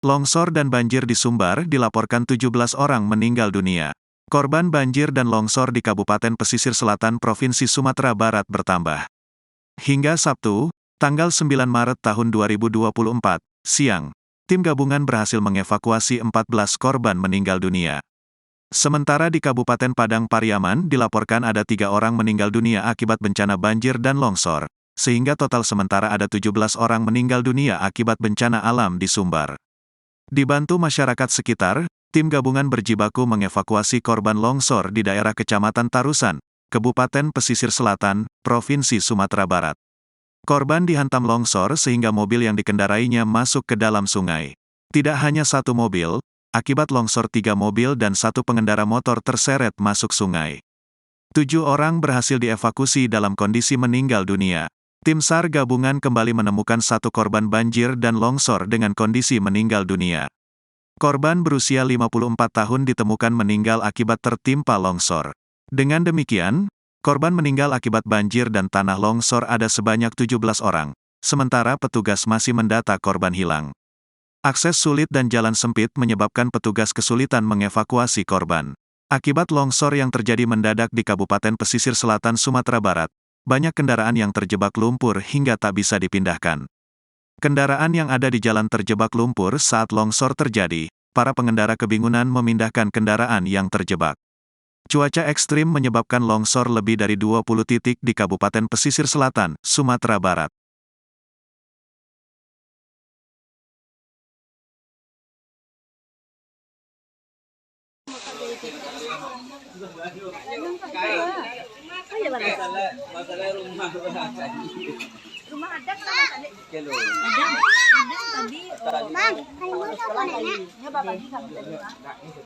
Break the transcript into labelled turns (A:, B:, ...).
A: Longsor dan banjir di Sumbar dilaporkan 17 orang meninggal dunia. Korban banjir dan longsor di Kabupaten Pesisir Selatan Provinsi Sumatera Barat bertambah. Hingga Sabtu, tanggal 9 Maret tahun 2024, siang, tim gabungan berhasil mengevakuasi 14 korban meninggal dunia. Sementara di Kabupaten Padang Pariaman dilaporkan ada 3 orang meninggal dunia akibat bencana banjir dan longsor, sehingga total sementara ada 17 orang meninggal dunia akibat bencana alam di Sumbar. Dibantu masyarakat sekitar, tim gabungan berjibaku mengevakuasi korban longsor di daerah Kecamatan Tarusan, Kabupaten Pesisir Selatan, Provinsi Sumatera Barat. Korban dihantam longsor sehingga mobil yang dikendarainya masuk ke dalam sungai. Tidak hanya satu mobil, akibat longsor 3 mobil dan 1 pengendara motor terseret masuk sungai. 7 orang berhasil dievakuasi dalam kondisi meninggal dunia. Tim SAR gabungan kembali menemukan 1 korban banjir dan longsor dengan kondisi meninggal dunia. Korban berusia 54 tahun ditemukan meninggal akibat tertimpa longsor. Dengan demikian, korban meninggal akibat banjir dan tanah longsor ada sebanyak 17 orang, sementara petugas masih mendata korban hilang. Akses sulit dan jalan sempit menyebabkan petugas kesulitan mengevakuasi korban. Akibat longsor yang terjadi mendadak di Kabupaten Pesisir Selatan Sumatera Barat, banyak kendaraan yang terjebak lumpur hingga tak bisa dipindahkan. Kendaraan yang ada di jalan terjebak lumpur saat longsor terjadi, para pengendara kebingungan memindahkan kendaraan yang terjebak. Cuaca ekstrim menyebabkan longsor lebih dari 20 titik di Kabupaten Pesisir Selatan, Sumatera Barat.
B: Masalah rumah ada kan tadi? Ada tadi. Bang, kayu apa nih?